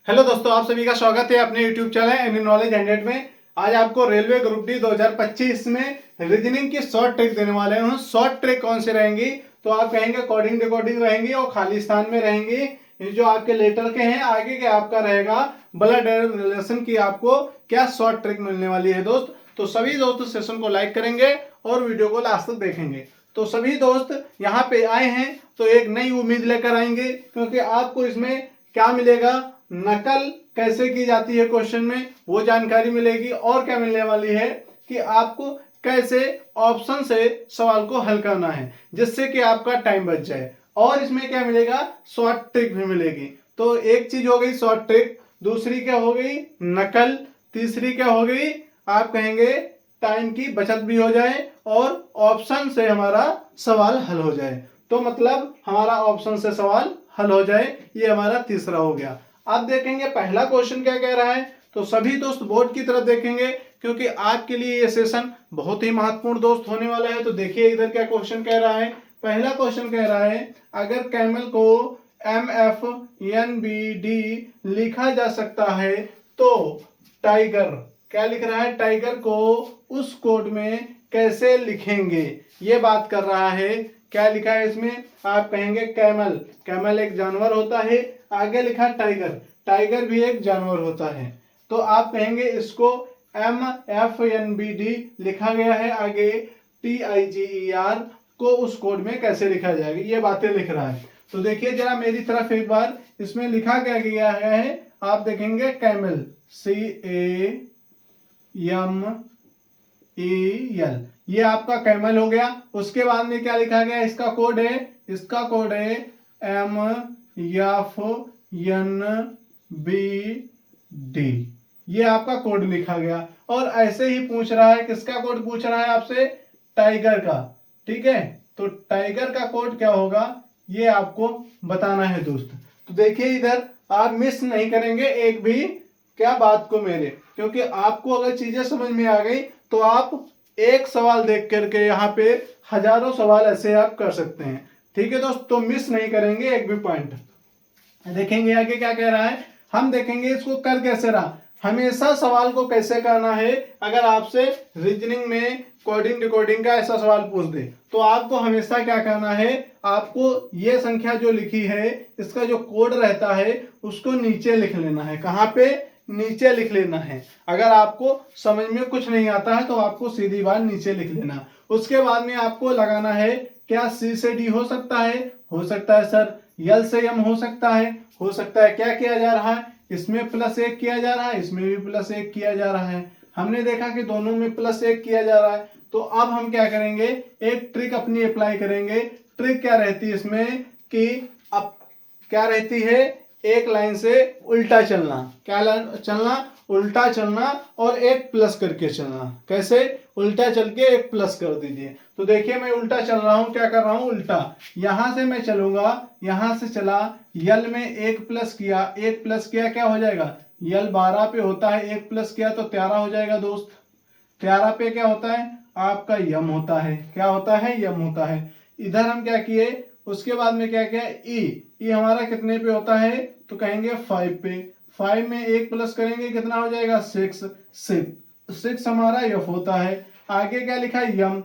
Hello दोस्तों, आप सभी का स्वागत है अपने यूट्यूब चैनल एनी नॉलेज 100 में। आज आपको रेलवे ग्रुप डी 2025 में रीजनिंग की शॉर्ट ट्रिक देने वाले हैं। शॉर्ट ट्रिक कौन सी रहेंगी तो आप कहेंगे कोडिंग डिकोडिंग रहेंगी और खाली स्थान में रहेंगी। ये जो आपके लेटर के हैं आगे के आपका रहेगा ब्लड रिलेशन की आपको क्या शॉर्ट ट्रिक मिलने वाली है दोस्त। तो सभी दोस्त सेशन को लाइक करेंगे और वीडियो को लास्ट तक देखेंगे। तो सभी दोस्त यहाँ पे आए हैं तो एक नई उम्मीद लेकर आएंगे, क्योंकि आपको इसमें क्या मिलेगा, नकल कैसे की जाती है क्वेश्चन में वो जानकारी मिलेगी, और क्या मिलने वाली है कि आपको कैसे ऑप्शन से सवाल को हल करना है जिससे कि आपका टाइम बच जाए। और इसमें क्या मिलेगा, शॉर्ट ट्रिक भी मिलेगी। तो एक चीज हो गई शॉर्ट ट्रिक, दूसरी क्या हो गई नकल, तीसरी क्या हो गई आप कहेंगे टाइम की बचत भी हो जाए और ऑप्शन से हमारा सवाल हल हो जाए। तो मतलब हमारा ऑप्शन से सवाल हल हो जाए, ये हमारा तीसरा हो गया। अब देखेंगे पहला क्वेश्चन क्या कह रहा है। तो सभी दोस्त बोर्ड की तरफ देखेंगे क्योंकि आपके लिए ये सेशन बहुत ही महत्वपूर्ण दोस्त होने वाला है। तो देखिए इधर क्या क्वेश्चन कह रहा है। पहला क्वेश्चन कह रहा है अगर कैमल को MFNBD लिखा जा सकता है तो टाइगर, क्या लिख रहा है, टाइगर को उस कोड में कैसे लिखेंगे, ये बात कर रहा है। क्या लिखा है इसमें, आप कहेंगे कैमल, कैमल एक जानवर होता है, आगे लिखा टाइगर, टाइगर भी एक जानवर होता है। तो आप कहेंगे इसको MFNBD लिखा गया है, आगे TIGER को उस कोड में कैसे लिखा जाएगा, ये बातें लिख रहा है। तो देखिए जरा मेरी तरफ एक बार, इसमें लिखा क्या गया है, आप देखेंगे कैमल CAMEL, ये आपका कैमल हो गया। उसके बाद में क्या लिखा गया, इसका कोड है, इसका कोड है MFNBD, ये आपका कोड लिखा गया। और ऐसे ही पूछ रहा है, किसका कोड पूछ रहा है आपसे, टाइगर का, ठीक है। तो टाइगर का कोड क्या होगा ये आपको बताना है दोस्त। तो देखिए इधर आप मिस नहीं करेंगे एक भी क्या बात को मेरे, क्योंकि आपको अगर चीजें समझ में आ गई तो आप एक सवाल देख करके यहाँ पे हजारों सवाल ऐसे आप कर सकते हैं। ठीक है दोस्त, तो मिस नहीं करेंगे एक भी पॉइंट। देखेंगे आगे क्या कह रहा है, हम देखेंगे इसको कर कैसे रहा। हमेशा सवाल को कैसे करना है, अगर आपसे रीजनिंग में कोडिंग डिकोडिंग का ऐसा सवाल पूछ दे तो आपको हमेशा क्या करना है, आपको ये संख्या जो लिखी है इसका जो कोड रहता है उसको नीचे लिख लेना है। कहाँ पे, नीचे लिख लेना है। अगर आपको समझ में कुछ नहीं आता है तो आपको सीधी बात नीचे लिख लेना। उसके बाद में आपको लगाना है, क्या C से D हो सकता है सर, यल से यम हो सकता है, क्या किया जा रहा है, इसमें +1 किया जा रहा है, इसमें भी +1 किया जा रहा है। हमने देखा कि दोनों में +1 किया जा रहा है। तो अब हम क्या करेंगे, एक ट्रिक अपनी अप्लाई करेंगे। ट्रिक क्या रहती है इसमें कि अब क्या रहती है, एक लाइन से उल्टा चलना, क्या चलना, उल्टा चलना और एक प्लस करके चलना। कैसे, उल्टा चल के एक प्लस कर दीजिए। तो देखिए मैं उल्टा चल रहा हूं, क्या कर रहा हूं, उल्टा, यहां से मैं चलूंगा, यहां से चला, यल में एक प्लस किया, क्या हो जाएगा, यल 12 पे होता है, एक प्लस किया तो 13 हो जाएगा दोस्त। 13 पे क्या होता है आपका यम होता है, क्या होता है, यम होता है। इधर हम क्या किए, उसके बाद में क्या किया, ई हमारा कितने पे होता है तो कहेंगे 5 पे, 5 में एक प्लस करेंगे कितना हो जाएगा 6 हमारा यफ होता है। आगे क्या लिखा है, यम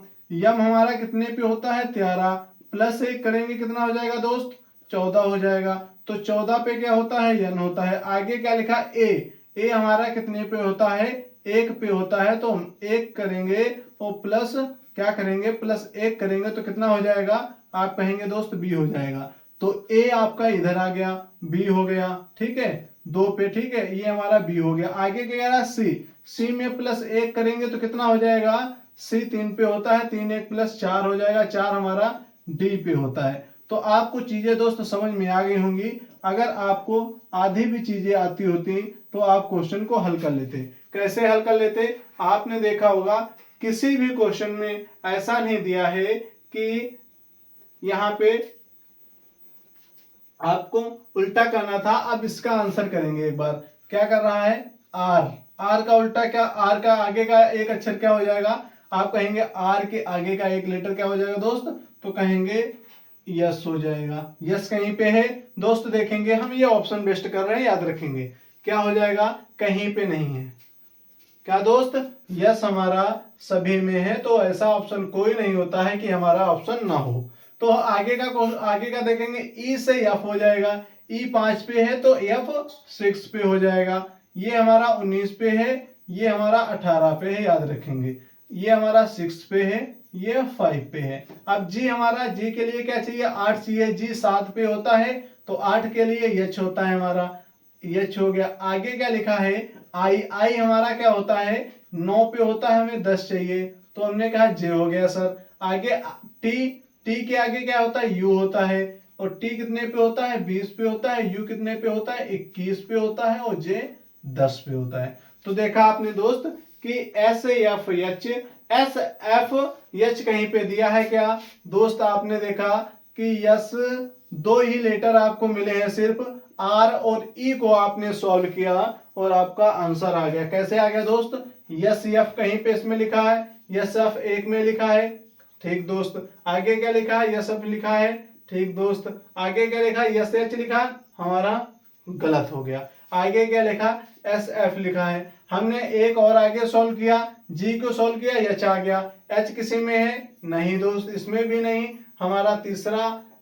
हमारा कितने पे होता है 13, +1 करेंगे कितना हो जाएगा दोस्त 14 हो जाएगा। तो 14 पे क्या होता है, यन होता है। आगे क्या लिखा, ए हमारा कितने पे होता है, 1 पे होता है। तो हम 1 करेंगे और प्लस क्या करेंगे, +1 करेंगे तो कितना हो जाएगा, आप कहेंगे दोस्त बी हो जाएगा। तो ए आपका इधर आ गया, बी हो गया, ठीक है 2 पे, ठीक है, ये हमारा बी हो गया। आगे क्या रहा, सी में +1 करेंगे तो कितना हो जाएगा, सी 3 पे होता है, 3 1 +4 हो जाएगा, 4 हमारा डी पे होता है। तो आपको चीजें दोस्त समझ में आ गई होंगी। अगर आपको आधी भी चीजें आती होती तो आप क्वेश्चन को हल कर लेते। कैसे हल कर लेते, आपने देखा होगा किसी भी क्वेश्चन में ऐसा नहीं दिया है कि यहाँ पे आपको उल्टा करना था। अब इसका आंसर करेंगे एक बार, क्या कर रहा है, आर का उल्टा, क्या आर का आगे का एक अक्षर क्या हो जाएगा, आप कहेंगे आर के आगे का एक लेटर क्या हो जाएगा दोस्त, तो कहेंगे यस हो जाएगा। यस कहीं पे है दोस्त, देखेंगे हम ये ऑप्शन बेस्ट कर रहे हैं, याद रखेंगे क्या हो जाएगा, कहीं पे नहीं है। क्या दोस्त, यस हमारा सभी में है, तो ऐसा ऑप्शन कोई नहीं होता है कि हमारा ऑप्शन ना हो। तो आगे का देखेंगे, ई से एफ हो जाएगा, ई 5 पे है तो एफ 6 पे हो जाएगा, ये हमारा 19 पे है, ये हमारा 18 पे है, याद रखेंगे, ये हमारा 6 पे है, ये 5 पे है। अब जी हमारा, जी के लिए क्या चाहिए, 8 चाहिए, जी 7 पे होता है तो 8 के लिए एच होता है हमारा, एच हो गया। आगे क्या लिखा है, आई, आई हमारा क्या होता है, 9 पे होता है, हमें 10 चाहिए तो हमने कहा जे हो गया सर। आगे टी, टी के आगे क्या होता है, यू होता है, और टी कितने पे होता है, 20 पे होता है, यू कितने पे होता है, 21 पे होता है, और जे 10 पे होता है। तो देखा आपने दोस्त कि S F H, S F H कहीं पे दिया है क्या दोस्त, आपने देखा कि यस दो ही लेटर आपको मिले हैं, सिर्फ आर और ई को आपने सॉल्व किया और आपका आंसर आ गया। कैसे आ गया दोस्त, यस एफ कहीं पे इसमें लिखा है, यस एफ एक में लिखा है, ठीक दोस्त। आगे क्या लिखा है, यस एफ लिखा है, ठीक दोस्त। आगे क्या लिखा है, यस एच लिखा, हमारा गलत हो गया। आगे क्या लिखा, एस एफ लिखा है। हमने एक और आगे सॉल्व किया, जी को सॉल्व किया, एच आ गया। एच किसी में है, नहीं दोस्त, इसमें भी नहीं। हमारा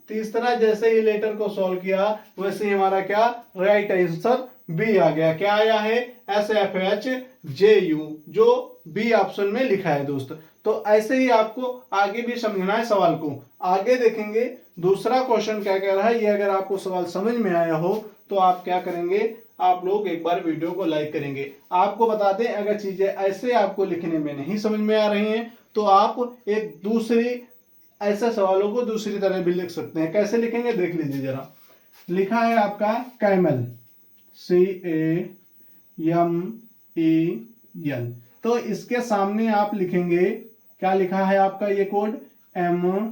तीसरा जैसे ही लेटर को सॉल्व किया वैसे ही हमारा क्या राइट आंसर बी आ गया। क्या आया है, S F H J you, जो बी ऑप्शन में लिखा है दोस्त। तो ऐसे ही आपको आगे भी समझना है सवाल को। आगे देखेंगे दूसरा क्वेश्चन क्या कह रहा है, ये अगर आपको सवाल समझ में आया हो तो आप क्या करेंगे, आप लोग एक बार वीडियो को लाइक करेंगे। आपको बता दें, अगर चीजें ऐसे आपको लिखने में नहीं समझ में आ रही हैं तो आप एक दूसरी ऐसे सवालों को दूसरी तरह भी लिख सकते हैं। कैसे लिखेंगे देख लीजिए जरा। लिखा है आपका कैमल, CAMEL, तो इसके सामने आप लिखेंगे, क्या लिखा है आपका ये कोड, MFNBD,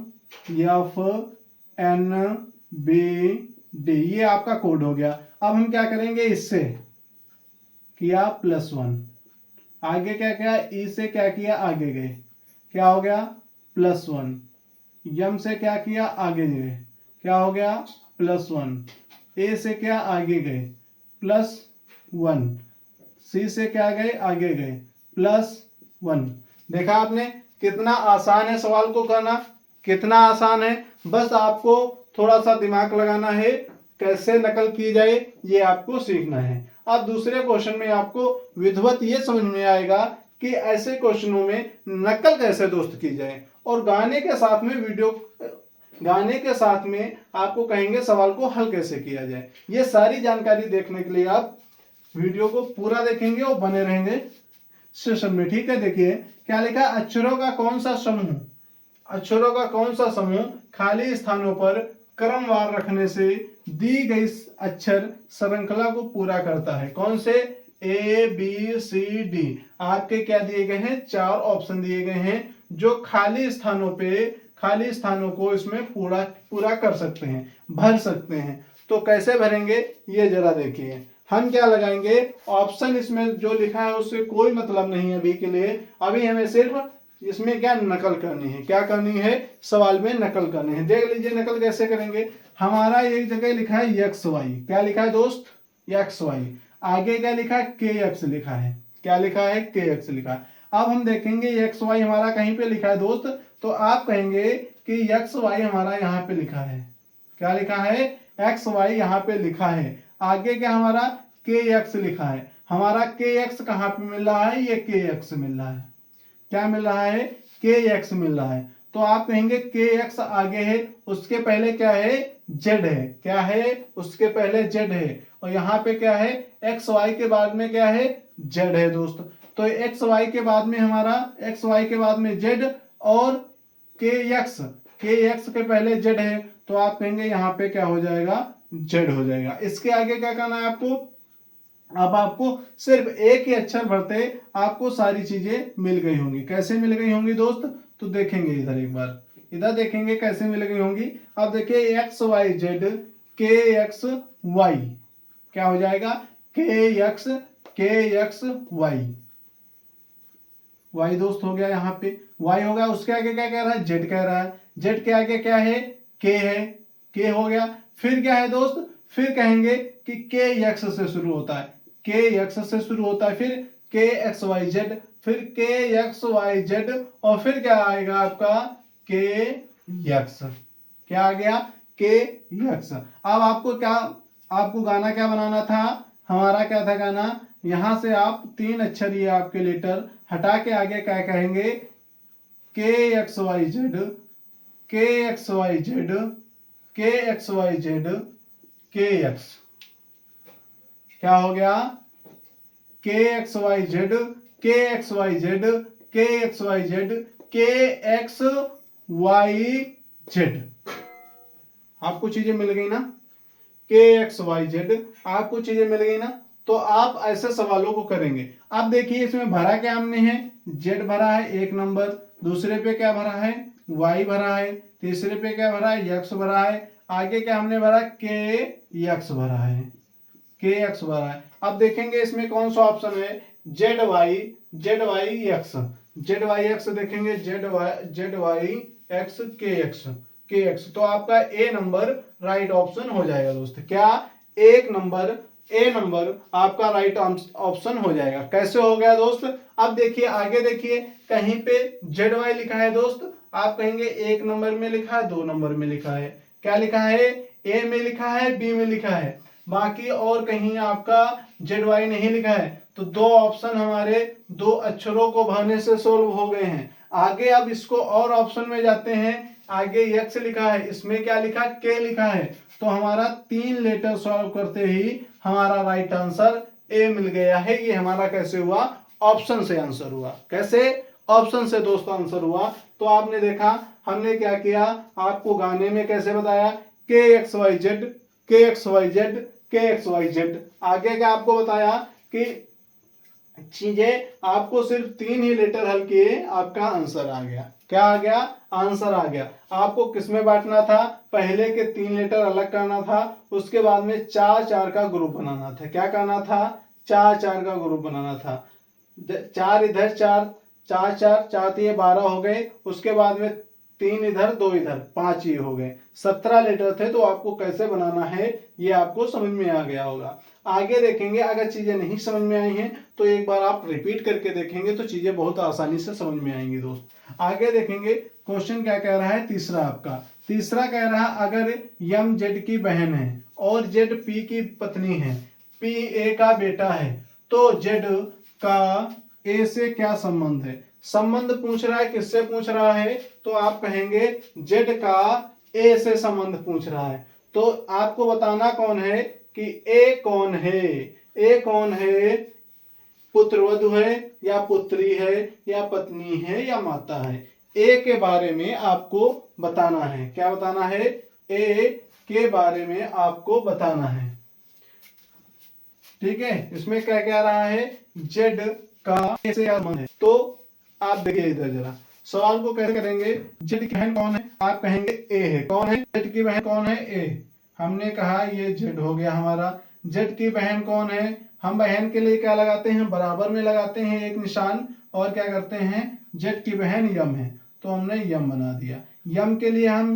ये आपका कोड हो गया। अब हम क्या करेंगे, इससे किया +1, आगे क्या किया, ई से क्या किया, आगे गए, क्या हो गया +1, यम से क्या किया, आगे गए, क्या हो गया +1, ए से क्या, आगे गए +1, सी से क्या गए, आगे गए +1। देखा आपने कितना आसान है सवाल को करना, कितना आसान है। बस आपको थोड़ा सा दिमाग लगाना है, कैसे नकल की जाए ये आपको सीखना है। अब दूसरे क्वेश्चन में आपको विधिवत ये समझ में आएगा कि ऐसे क्वेश्चनों में नकल कैसे दोस्त की जाए, और गाने के साथ में गाने के साथ में आपको कहेंगे सवाल को हल कैसे किया जाए। ये सारी जानकारी देखने के लिए आप वीडियो को पूरा देखेंगे और बने रहेंगे सेशन में, ठीक है। देखिए क्या लिखा, अक्षरों का कौन सा समूह, अक्षरों का कौन सा समूह खाली स्थानों पर क्रमवार रखने से दी गई अक्षर श्रृंखला को पूरा करता है। कौन से, ABCD, आपके क्या दिए गए हैं, 4 ऑप्शन दिए गए हैं जो खाली स्थानों को इसमें पूरा कर सकते हैं, भर सकते हैं। तो कैसे भरेंगे ये जरा देखिए। हम क्या लगाएंगे, ऑप्शन इसमें जो लिखा है उससे कोई मतलब नहीं है अभी के लिए। अभी हमें सिर्फ इसमें क्या नकल करनी है, क्या करनी है, सवाल में नकल करनी है। देख लीजिए नकल कैसे करेंगे। हमारा एक जगह लिखा है XY, क्या लिखा है दोस्त, XY। आगे क्या लिखा है, KX लिखा है, क्या लिखा है, KX लिखा है। अब हम देखेंगे XY हमारा कहीं पे लिखा है दोस्त, तो आप कहेंगे कि XY हमारा यहाँ पे लिखा है, क्या लिखा है, XY यहाँ पे लिखा है। आगे क्या हमारा KX लिखा है, हमारा KX कहाँ पे मिल रहा है, ये KX मिल रहा है, क्या मिल रहा है, KX मिल रहा है। तो आप कहेंगे KX आगे है, उसके पहले क्या है, Z है, क्या है, उसके पहले Z है, और यहाँ पे क्या है, XY के बाद में क्या है, Z है दोस्त। तो XY के बाद में हमारा, XY के बाद में Z और KX के पहले Z है, तो आप कहेंगे यहाँ पे क्या हो जाएगा, Z हो जाएगा। इसके आगे क्या करना है आपको, अब आपको सिर्फ एक ही अक्षर भरते आपको सारी चीजें मिल गई होंगी। कैसे मिल गई होंगी दोस्त, तो देखेंगे इधर एक बार, इधर देखेंगे कैसे मिल गई होंगी। अब देखिए XYZ KXY, क्या हो जाएगा, KXY, Y दोस्त हो गया, यहाँ पे Y हो गया। उसके आगे क्या कह रहा है, Z कह रहा है, Z के आगे क्या है, K है, K हो गया। फिर क्या है दोस्त, फिर कहेंगे कि KX से शुरू होता है, के एक्स से शुरू होता है, फिर के एक्स वाई जेड, फिर के एक्स वाई जेड, और फिर क्या आएगा आपका के एक्स। क्या आ गया? के एक्स। अब आपको गाना क्या बनाना था? हमारा क्या था गाना? यहां से आप 3 अक्षर ये आपके लेटर हटा के आगे क्या कहेंगे? के एक्स वाई जेड, के एक्स वाई जेड, के एक्स वाई जेड, के एक्स। क्या हो गया? के एक्स वाई जेड, के एक्स वाई जेड, के एक्स वाई जेड, के एक्स वाई जेड। आपको चीजें मिल गई ना? के एक्स वाई जेड आपको चीजें मिल गई ना? तो आप ऐसे सवालों को करेंगे। अब देखिए इसमें भरा क्या हमने है? जेड भरा है 1 नंबर, दूसरे पे क्या भरा है? वाई भरा है, तीसरे पे क्या भरा है? एक्स भरा है, आगे क्या हमने भरा? के एक्स भरा है, के एक्स भरा है। अब देखेंगे इसमें कौन सा ऑप्शन है? Z Y X, Z Y X देखेंगे, Z Y X, K X, K X. तो आपका ए नंबर राइट ऑप्शन हो जाएगा दोस्त। क्या? ए नंबर आपका राइट ऑप्शन हो जाएगा। कैसे हो गया दोस्त? अब देखिए आगे देखिए, कहीं पे जेड वाई लिखा है दोस्त, आप कहेंगे 1 नंबर में लिखा है, 2 नंबर में लिखा है। क्या लिखा है? ए में लिखा है, बी में लिखा है, बाकी और कहीं आपका जेड वाई नहीं लिखा है। तो 2 ऑप्शन हमारे 2 अक्षरों को भरने से सोल्व हो गए हैं। आगे अब इसको और ऑप्शन में जाते हैं। आगे एक्स लिखा है, इसमें क्या लिखा? के लिखा है। तो हमारा 3 लेटर सॉल्व करते ही हमारा राइट आंसर ए मिल गया है। ये हमारा कैसे हुआ? ऑप्शन से आंसर हुआ। कैसे? ऑप्शन से दोस्तों आंसर हुआ। तो आपने देखा हमने क्या किया, आपको गाने में कैसे बताया? के एक्स वाई जेड, के एक्स वाई जेड, के एक्स वाई जेड। आगे क्या आपको बताया कि चीजें आपको सिर्फ 3 ही लेटर हल किए, आपका आंसर आ गया। क्या आ गया? आंसर आ गया। आपको किसमें बांटना था? पहले के 3 लेटर अलग करना था, उसके बाद में 4-4 का ग्रुप बनाना था। क्या करना था? 4-4 का ग्रुप बनाना था। 4 इधर, 4 4 4 4 3 12 हो गए, उसके बाद में 3 इधर 2 इधर, 5 ये हो गए। 17 लेटर थे। तो आपको कैसे बनाना है ये आपको समझ में आ गया होगा। आगे देखेंगे, अगर चीजें नहीं समझ में आई हैं तो एक बार आप रिपीट करके देखेंगे तो चीजें बहुत आसानी से समझ में आएंगी दोस्त। आगे देखेंगे क्वेश्चन क्या कह रहा है? तीसरा आपका तीसरा कह रहा है, अगर यम जेड की बहन है और जेड पी की पत्नी है, पी ए का बेटा है, तो जेड का ए से क्या संबंध है? संबंध पूछ रहा है, किससे पूछ रहा है? तो आप कहेंगे जेड का ए से संबंध पूछ रहा है। तो आपको बताना कौन है कि ए कौन है? ए कौन है? पुत्रवधु है या पुत्री है या पत्नी है या माता है? ए के बारे में आपको बताना है। क्या बताना है? ए के बारे में आपको बताना है। ठीक है, इसमें क्या कह रहा है? जेड का ए से क्या संबंध है? तो आप देखिए इधर जरा सवाल को कैसे करेंगे। जेड की बहन कौन है? आप कहेंगे ए है। कौन है? जेड की बहन कौन है? ए। हमने कहा ये जेड हो गया हमारा। जेड की बहन कौन है? हम बहन के लिए क्या लगाते हैं? बराबर में लगाते हैं एक निशान, और क्या करते हैं? जेड की बहन यम है तो हमने यम बना दिया। यम के लिए हम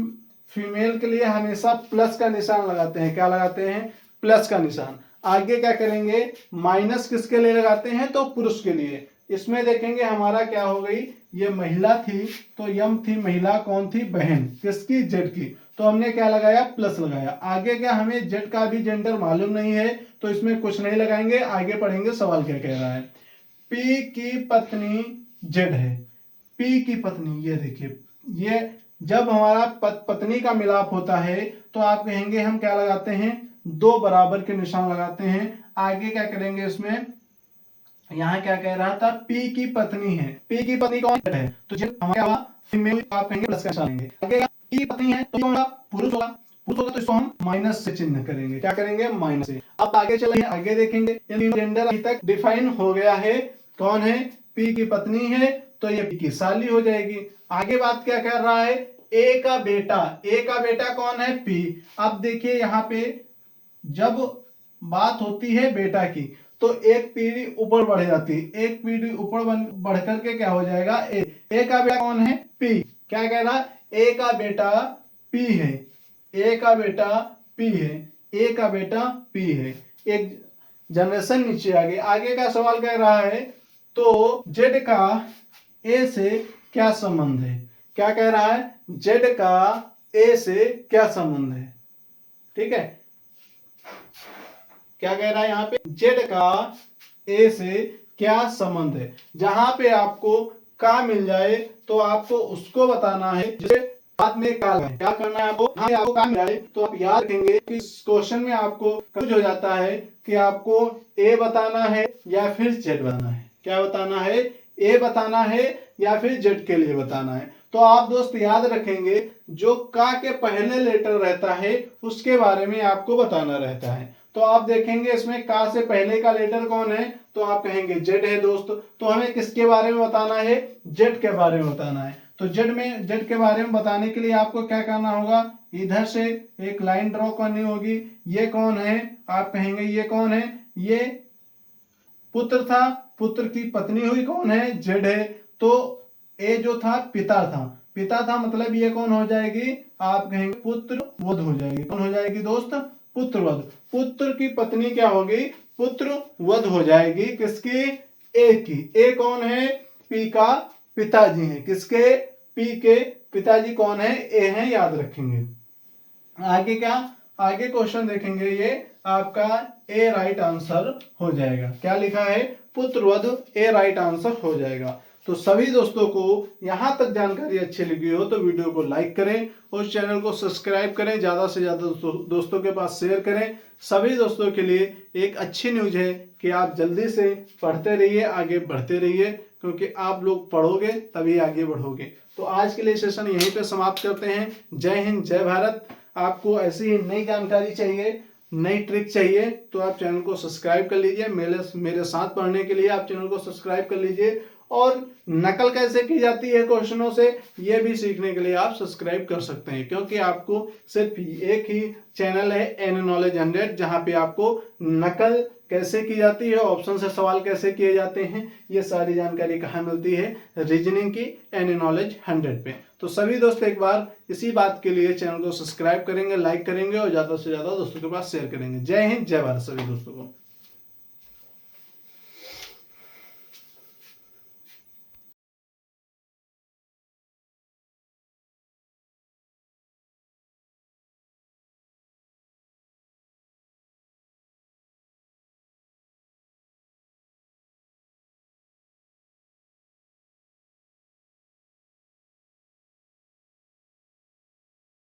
फीमेल के लिए हमेशा प्लस का निशान लगाते हैं। क्या लगाते हैं? प्लस का निशान। आगे क्या करेंगे? माइनस किसके लिए लगाते हैं? तो पुरुष के लिए। इसमें देखेंगे हमारा क्या हो गई, ये महिला थी तो यम थी, महिला कौन थी? बहन। किसकी? जेड की। तो हमने क्या लगाया? प्लस लगाया। आगे क्या, हमें जेड का भी जेंडर मालूम नहीं है तो इसमें कुछ नहीं लगाएंगे। आगे पढ़ेंगे सवाल क्या कह रहा है। पी की पत्नी जेड है। पी की पत्नी, ये देखिए, ये जब हमारा पत्नी का मिलाप होता है तो आप कहेंगे हम क्या लगाते हैं? 2 बराबर के निशान लगाते हैं। आगे क्या करेंगे? इसमें यहाँ क्या कह रहा था? पी की पत्नी है। पी की पत्नी कौन है? तो जब हमारा फीमेल आप कहेंगे प्लस का निशान लेंगे। आगे पी की पत्नी है तो कौन होगा? पुरुष होगा। पुरुष होगा तो इसको हम माइनस से चिन्ह करेंगे। क्या करेंगे? माइनस से। अब आगे चलेंगे, आगे देखेंगे जेंडर अभी तक डिफाइन हो गया है। कौन है? पी की पत्नी है तो ये पी की साली हो जाएगी। आगे बात क्या कर रहा है? ए का बेटा। ए का बेटा कौन है? पी। अब देखिए यहाँ पे जब बात होती है बेटा की तो एक पीढ़ी ऊपर बढ़ जाती है। एक पीढ़ी ऊपर बढ़ करके क्या हो जाएगा? ए। ए का बेटा कौन है? पी। क्या कह रहा? ए का बेटा पी है। ए का बेटा पी है। ए का बेटा पी है। एक जनरेशन नीचे आ गई। आगे का सवाल कह रहा है तो जेड का ए से क्या संबंध है। क्या कह रहा है, जेड का ए से क्या संबंध है। ठीक है, क्या कह रहा है यहाँ पे, जेड का ए से क्या संबंध है। जहां पे आपको का मिल जाए तो आपको उसको बताना है जिसे बाद में का लगाए। क्या करना है आपको, आपको का मिल जाए तो आप याद रखेंगे कि इस क्वेश्चन में आपको कुछ हो जाता है कि आपको ए बताना है या फिर जेड बताना है। क्या बताना है, ए बताना है या फिर जेड के लिए बताना है। तो आप दोस्त याद रखेंगे जो का के पहले लेटर रहता है उसके बारे में आपको बताना रहता है। तो आप देखेंगे इसमें का से पहले का लेटर कौन है, तो आप कहेंगे जेड है दोस्त। तो हमें किसके बारे में बताना है, जेड के बारे में बताना है। तो जेड के बारे में बताने के लिए आपको क्या करना होगा, इधर से एक लाइन ड्रॉ करनी होगी। ये कौन है, आप कहेंगे ये कौन है, ये पुत्र था, पुत्र की पत्नी हुई कौन है, जेड है। तो ए जो था पिता था, पिता था मतलब ये कौन हो जाएगी, आप कहेंगे पुत्र वध हो जाएगी। कौन हो जाएगी दोस्त, पुत्र वध। पुत्र की पत्नी क्या होगी, पुत्र वध हो जाएगी। किसकी, ए की। ए कौन है, पी का पिताजी है। किसके, पी के पिताजी कौन है, ए है, याद रखेंगे। आगे क्या, आगे क्वेश्चन देखेंगे, ये आपका ए राइट आंसर हो जाएगा। क्या लिखा है, पुत्रवध, ए राइट आंसर हो जाएगा। तो सभी दोस्तों को यहां तक जानकारी अच्छी लगी हो तो वीडियो को लाइक करें और चैनल को सब्सक्राइब करें, ज्यादा से ज्यादा दोस्तों के पास शेयर करें। सभी दोस्तों के लिए एक अच्छी न्यूज है कि आप जल्दी से पढ़ते रहिए, आगे बढ़ते रहिए, क्योंकि आप लोग पढ़ोगे तभी आगे बढ़ोगे। तो आज के लिए सेशन यहीं पे समाप्त करते हैं। जय हिंद, जय भारत। आपको ऐसी ही नई जानकारी चाहिए, नई ट्रिक चाहिए तो आप चैनल को सब्सक्राइब कर लीजिए। मेरे साथ पढ़ने के लिए आप चैनल को सब्सक्राइब कर लीजिए। और नकल कैसे की जाती है क्वेश्चनों से, ये भी सीखने के लिए आप सब्सक्राइब कर सकते हैं, क्योंकि आपको सिर्फ एक ही चैनल है एन नॉलेज 100, जहां पे आपको नकल कैसे की जाती है, ऑप्शन से सवाल कैसे किए जाते हैं, ये सारी जानकारी कहाँ मिलती है, रीजनिंग की एन नॉलेज 100 पे। तो सभी दोस्त एक बार इसी बात के लिए चैनल को सब्सक्राइब करेंगे, लाइक करेंगे और ज्यादा से ज्यादा दोस्तों के पास शेयर करेंगे। जय हिंद, जय भारत सभी दोस्तों को।